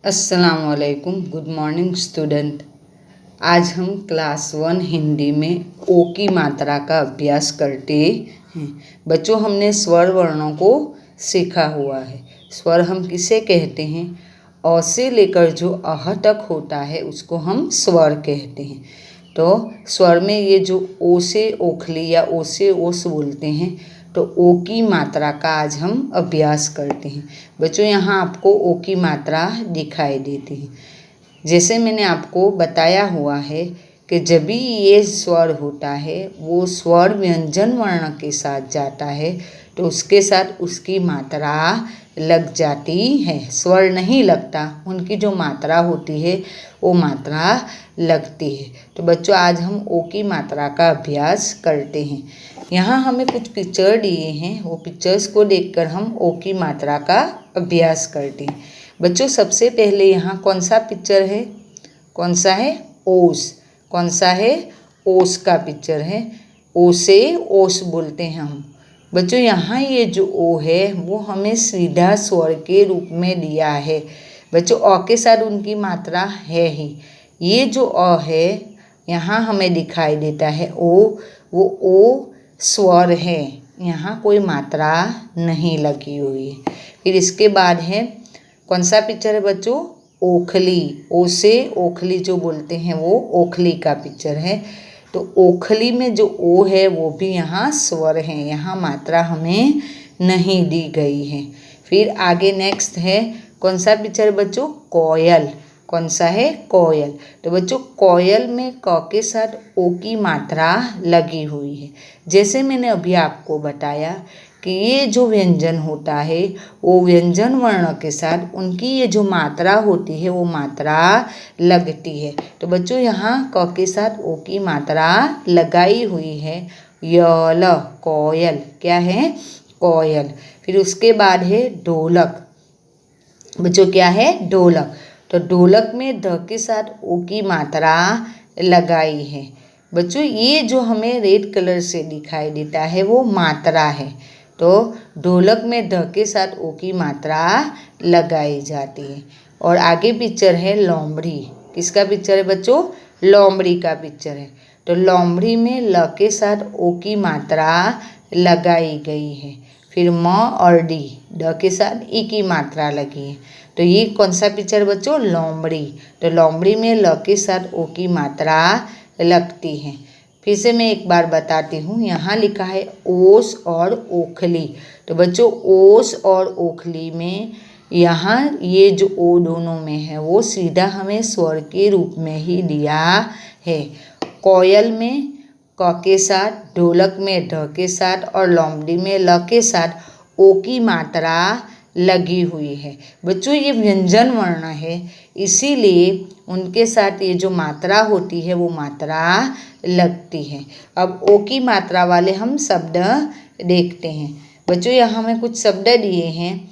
अस्सलामुअलैकुम। Good morning student. आज हम क्लास 1 हिंदी में ओ की मात्रा का अभ्यास करते हैं। बच्चों, हमने स्वर वर्णों को सीखा हुआ है। स्वर हम किसे कहते हैं? अ से लेकर जो अह तक होता है उसको हम स्वर कहते हैं। तो स्वर में ये जो ओ से ओखली या ओ से ओस बोलते हैं, तो ओ की मात्रा का आज हम अभ्यास करते हैं। बच्चों, यहाँ आपको ओ की मात्रा दिखाई देती है। जैसे मैंने आपको बताया हुआ है कि जब भी ये स्वर होता है वो स्वर व्यंजन वर्ण के साथ जाता है तो उसके साथ उसकी मात्रा लग जाती है। स्वर नहीं लगता, उनकी जो मात्रा होती है वो मात्रा लगती है। तो बच्चों, आज हम ओ की मात्रा का अभ्यास करते हैं। यहाँ हमें कुछ पिक्चर दिए हैं, वो पिक्चर्स को देखकर हम ओ की मात्रा का अभ्यास करते हैं। बच्चों, सबसे पहले यहाँ कौन सा पिक्चर है? कौन सा है? ओस। कौन सा है? ओस का पिक्चर है। ओ से ओस बोलते हैं हम। बच्चों, यहाँ ये जो ओ है वो हमें सीधा स्वर के रूप में दिया है। बच्चों, अ के साथ उनकी मात्रा है ही। ये जो अ है यहाँ हमें दिखाई देता है ओ, वो ओ स्वर है, यहाँ कोई मात्रा नहीं लगी हुई है। फिर इसके बाद है कौन सा पिक्चर है बच्चों? ओखली। ओ से ओखली जो बोलते हैं वो ओखली का पिक्चर है। तो ओखली में जो ओ है वो भी यहाँ स्वर है, यहाँ मात्रा हमें नहीं दी गई है। फिर आगे नेक्स्ट है कौन सा पिक्चर बच्चों? कोयल। कौन सा है? कोयल। तो बच्चों, कोयल में क के साथ ओ की मात्रा लगी हुई है। जैसे मैंने अभी आपको बताया कि ये जो व्यंजन होता है वो व्यंजन वर्ण के साथ उनकी ये जो मात्रा होती है वो मात्रा लगती है। तो बच्चों, यहाँ क के साथ ओ की मात्रा लगाई हुई है। यल, कोयल। क्या है? कोयल। फिर उसके बाद है ढोलक। बच्चों, क्या है? ढोलक। तो ढोलक में ध के साथ ओ की मात्रा लगाई है। बच्चों, ये जो हमें रेड कलर से दिखाई देता है वो मात्रा है। तो ढोलक में ध के साथ ओ की मात्रा लगाई जाती है। और आगे पिक्चर है लोमड़ी। किसका पिक्चर है बच्चों? लोमड़ी का पिक्चर है। तो लोमड़ी में ल के साथ ओ की मात्रा लगाई गई है। फिर म और डी, ड के साथ ई की मात्रा लगी है। तो ये कौन सा पिक्चर बच्चों? लोमड़ी। तो लोमड़ी में ल के साथ ओ की मात्रा लगती है। फिर से मैं एक बार बताती हूँ, यहाँ लिखा है ओस और ओखली। तो बच्चों, ओस और ओखली में यहाँ ये जो ओ दोनों में है वो सीधा हमें स्वर के रूप में ही दिया है। कोयल में क के साथ, ढोलक में ढ के साथ और लोमड़ी में ल के साथ ओ की मात्रा लगी हुई है। बच्चों, ये व्यंजन वर्ण है, इसीलिए उनके साथ ये जो मात्रा होती है वो मात्रा लगती है। अब ओ की मात्रा वाले हम शब्द देखते हैं। बच्चों, यहाँ हमें कुछ शब्द दिए हैं।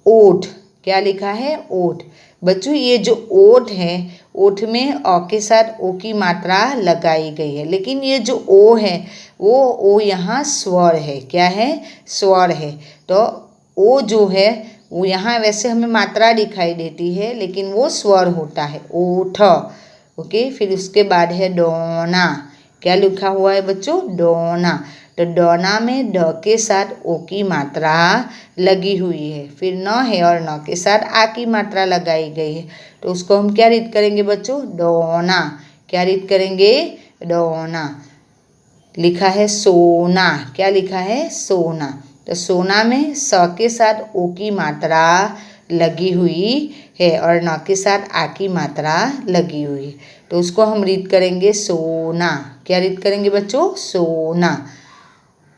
ओठ। क्या लिखा है? ओठ। बच्चों, ये जो ओठ है, ओठ में अ के साथ ओ की मात्रा लगाई गई है, लेकिन ये जो ओ है वो ओ यहाँ स्वर है। क्या है? स्वर है। तो ओ जो है वो यहाँ वैसे हमें मात्रा दिखाई देती है लेकिन वो स्वर होता है, ओठ। ओके। फिर उसके बाद है डोना। क्या लिखा हुआ है बच्चों? डोना। तो डोना में ड के साथ ओ की मात्रा लगी हुई है। फिर न है और न के साथ आ की मात्रा लगाई गई है। तो उसको हम क्या रीड करेंगे बच्चों? डोना। क्या रीड करेंगे? डोना। लिखा है सोना। क्या लिखा है? सोना। तो सोना में स के साथ ओ की मात्रा लगी हुई है और न के साथ आ की मात्रा लगी हुई है। तो उसको हम रीड करेंगे सोना। क्या रीड करेंगे बच्चों? सोना।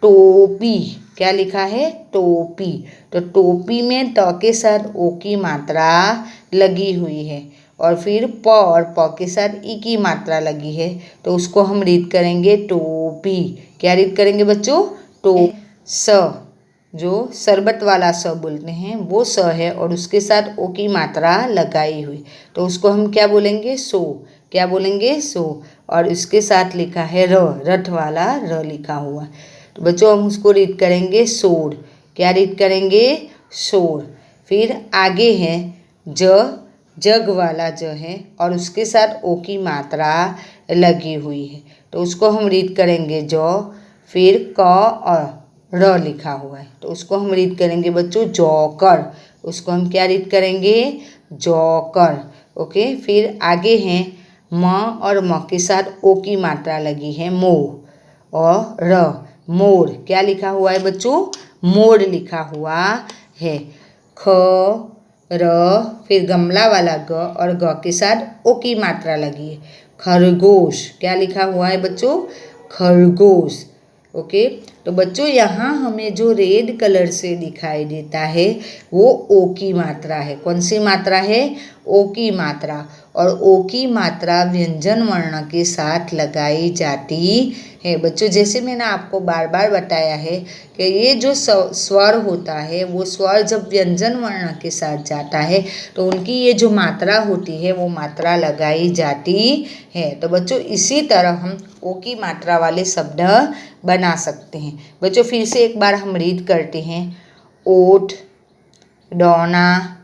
टोपी। क्या लिखा है? टोपी। तो टोपी में ट के साथ ओ की मात्रा लगी हुई है और फिर प और प के साथ ई की मात्रा लगी है, तो उसको हम रीड करेंगे टोपी। क्या रीड करेंगे बच्चों? टो। स, जो शरबत वाला स बोलते हैं वो स है और उसके साथ ओ की मात्रा लगाई हुई, तो उसको हम क्या बोलेंगे? सो। क्या बोलेंगे? सो। और इसके साथ लिखा है र, रथ वाला र लिखा हुआ। तो बच्चों, हम उसको रीड करेंगे शोर। क्या रीड करेंगे? शोर। फिर आगे है ज, जग वाला ज है और उसके साथ ओ की मात्रा लगी हुई है, तो उसको हम रीड करेंगे जौ। फिर क और र लिखा हुआ है, तो उसको हम रीड करेंगे बच्चों जौकर। उसको हम क्या रीड करेंगे? जौकर। ओके। फिर आगे हैं म और म के साथ ओ की मात्रा लगी है मो और र, मोर। क्या लिखा हुआ है बच्चों? मोर लिखा हुआ है। ख र, फिर गमला वाला ग और ग के साथ ओ की मात्रा लगी है, खरगोश। क्या लिखा हुआ है बच्चों? खरगोश। ओके। तो बच्चों यहाँ हमें जो रेड कलर से दिखाई देता है वो ओ की मात्रा है। कौन सी मात्रा है? ओ की मात्रा। और ओ की मात्रा व्यंजन वर्ण के साथ लगाई जाती है। बच्चों जैसे मैंने आपको बार बार बताया है कि ये जो स्वर होता है वो स्वर जब व्यंजन वर्ण के साथ जाता है तो उनकी ये जो मात्रा होती है वो मात्रा लगाई जाती है। तो बच्चों इसी तरह हम ओ की मात्रा वाले शब्द बना सकते हैं। बच्चों फिर से एक बार हम रीड करते हैं। ओठ, डौना।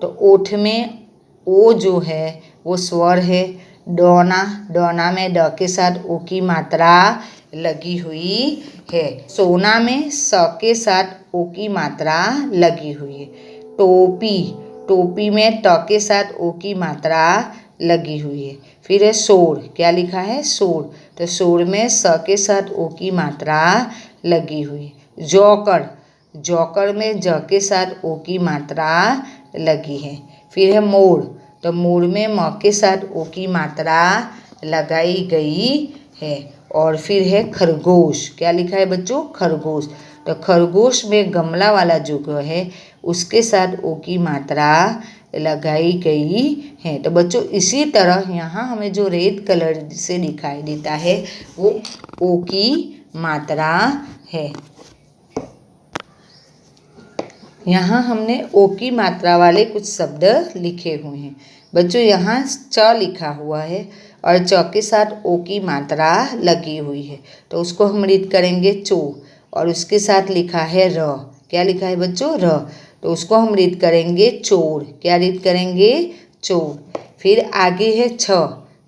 तो ओठ में ओ जो है वो स्वर है। डौना, डौना में ड के साथ ओ की मात्रा लगी हुई है। सोना में स के साथ ओ की मात्रा लगी हुई है। टोपी, टोपी में ट के साथ ओ की मात्रा लगी हुई है। फिर है सोर। क्या लिखा है? सोर। तो सोर में स के साथ ओ की मात्रा लगी हुई है। जौकर, जौकर में ज के साथ ओ की मात्रा लगी है। फिर है मोर। तो मोर में म के साथ ओ की मात्रा लगाई गई है। और फिर है खरगोश। क्या लिखा है बच्चों? खरगोश। तो खरगोश में गमला वाला जो है उसके साथ ओ की मात्रा लगाई गई है। तो बच्चों इसी तरह यहाँ हमें जो रेड कलर से दिखाई देता है वो ओ की मात्रा है। यहाँ हमने ओ की मात्रा वाले कुछ शब्द लिखे हुए हैं। बच्चों यहाँ च लिखा हुआ है और च के साथ ओ की मात्रा लगी हुई है, तो उसको हम रीड करेंगे चो। और उसके साथ लिखा है र। क्या लिखा है बच्चों? र। तो उसको हम रीड करेंगे चोर। क्या रीड करेंगे? चोर। फिर आगे है छ।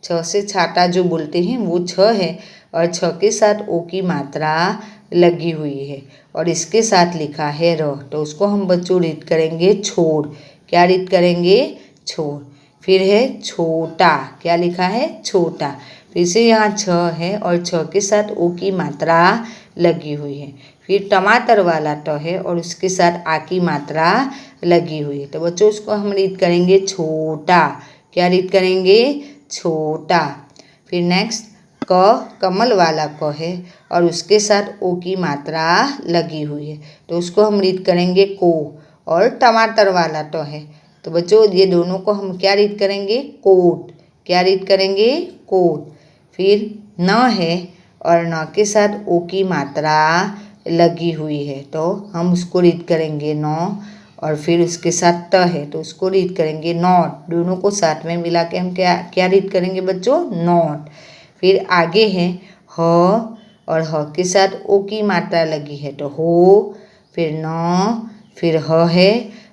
छ से छाता जो बोलते हैं वो छ है और छ के साथ ओ की मात्रा लगी हुई है और इसके साथ लिखा है र। तो उसको हम बच्चों रीड करेंगे छोर। क्या रीड करेंगे? छोर। फिर है छोटा। क्या लिखा है? छोटा। फिर से यहाँ छ है और छ के साथ ओ की मात्रा लगी हुई है। फिर टमाटर वाला ट है और उसके साथ आ की मात्रा लगी हुई है। तो बच्चों उसको हम रीड करेंगे छोटा। क्या रीड करेंगे? छोटा। फिर नेक्स्ट क, कमल वाला क है और उसके साथ ओ की मात्रा लगी हुई है, तो उसको हम रीड करेंगे को। और टमाटर वाला ट है, तो बच्चों ये दोनों को हम क्या रीड करेंगे? कोट। क्या रीड करेंगे? कोट। फिर न है और न के साथ ओ की मात्रा लगी हुई है, तो हम उसको रीड करेंगे नौ। और फिर उसके साथ त है तो उसको रीड करेंगे नॉट। दोनों को साथ में मिला के हम क्या क्या रीड करेंगे बच्चों? नॉट। फिर आगे है ह और ह के साथ ओ की मात्रा लगी है, तो हो। फिर न, फिर ह है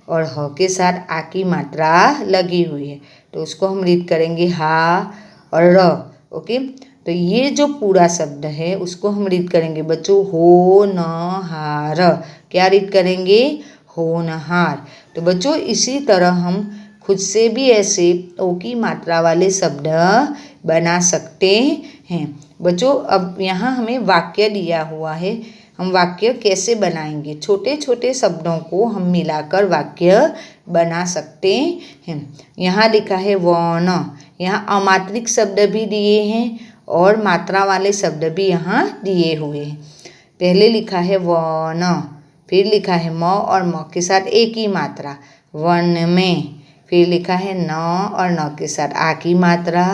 और ह के साथ आ की मात्रा लगी हुई है, तो उसको हम रीड करेंगे हा और र। ओके। तो ये जो पूरा शब्द है उसको हम रीड करेंगे बच्चों हो न हार। क्या रीड करेंगे? होनहार। तो बच्चों इसी तरह हम खुद से भी ऐसे ओ की मात्रा वाले शब्द बना सकते हैं। बच्चों अब यहाँ हमें वाक्य दिया हुआ है, हम वाक्य कैसे बनाएंगे? छोटे छोटे शब्दों को हम मिलाकर वाक्य बना सकते हैं। यहाँ लिखा है वन। यहाँ अमात्रिक शब्द भी दिए हैं और मात्रा वाले शब्द भी यहाँ दिए हुए हैं। पहले लिखा है वन, फिर लिखा है म और म के साथ एक ही मात्रा वन में। फिर लिखा है न और न के साथ आ की मात्रा,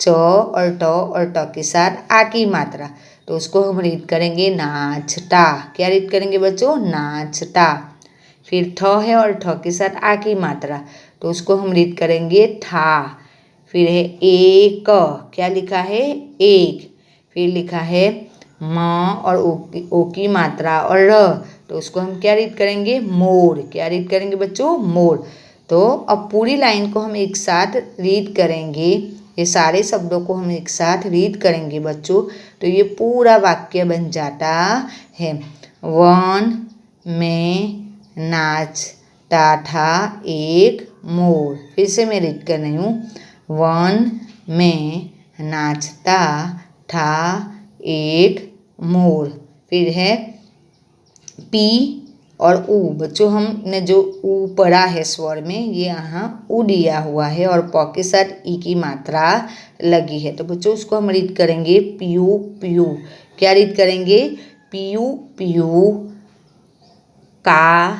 च और ट के साथ आ की मात्रा, तो उसको हम रीड करेंगे नाचता। क्या रीड करेंगे बच्चों? नाचता। फिर ठ है और ठ के साथ आ की मात्रा, तो उसको हम रीड करेंगे ठा। फिर है एक। क्या लिखा है? एक। फिर लिखा है म और ओ की मात्रा और र, तो उसको हम क्या रीड करेंगे? मोर। क्या रीड करेंगे बच्चों? मोर। तो अब पूरी लाइन को हम एक साथ रीड करेंगे, ये सारे शब्दों को हम एक साथ रीड करेंगे बच्चों, तो ये पूरा वाक्य बन जाता है। वन में नाचता था एक मोर। फिर से मैं रीड कर रही हूँ। वन में नाचता था एक मोर। फिर है पी और ऊ। बच्चों हमने जो ऊ पढ़ा है स्वर में, ये यहाँ ऊ दिया हुआ है और प के साथ ई की मात्रा लगी है। तो बच्चों उसको हम रीड करेंगे पीयू पीयू। क्या रीड करेंगे? PU PU. का,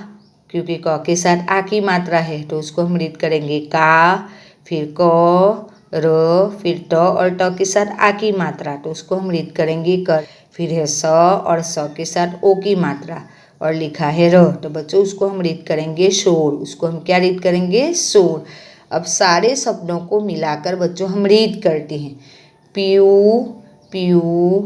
क्योंकि क के साथ आ की मात्रा है तो उसको हम रीड करेंगे का। फिर क, र, फिर ट और ट के साथ आ की मात्रा, तो उसको हम रीड करेंगे कर। फिर है स और स के साथ ओ की मात्रा और लिखा है र, तो बच्चों उसको हम रीड करेंगे शोर। उसको हम क्या रीड करेंगे? शोर। अब सारे शब्दों को मिलाकर बच्चों हम रीड करते हैं। पीयू पीयू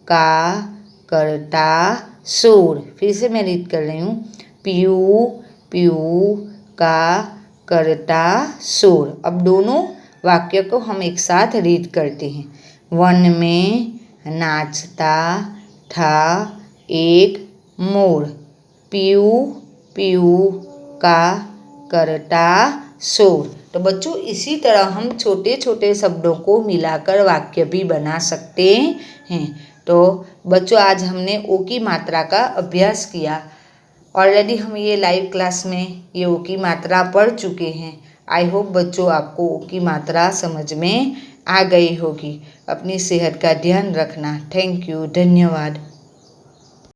का करता शोर। फिर से मैं रीड कर रही हूँ। पीयू पीयू का करता शोर। अब दोनों वाक्य को हम एक साथ रीड करते हैं। वन में नाचता था एक मोर। पीयू पीयू का करता शोर। तो बच्चों इसी तरह हम छोटे छोटे शब्दों को मिलाकर वाक्य भी बना सकते हैं। तो बच्चों आज हमने ओ की मात्रा का अभ्यास किया। ऑलरेडी हम ये लाइव क्लास में ये ओ की मात्रा पढ़ चुके हैं। आई होप बच्चों आपको ओ की मात्रा समझ में आ गई होगी। अपनी सेहत का ध्यान रखना। थैंक यू, धन्यवाद।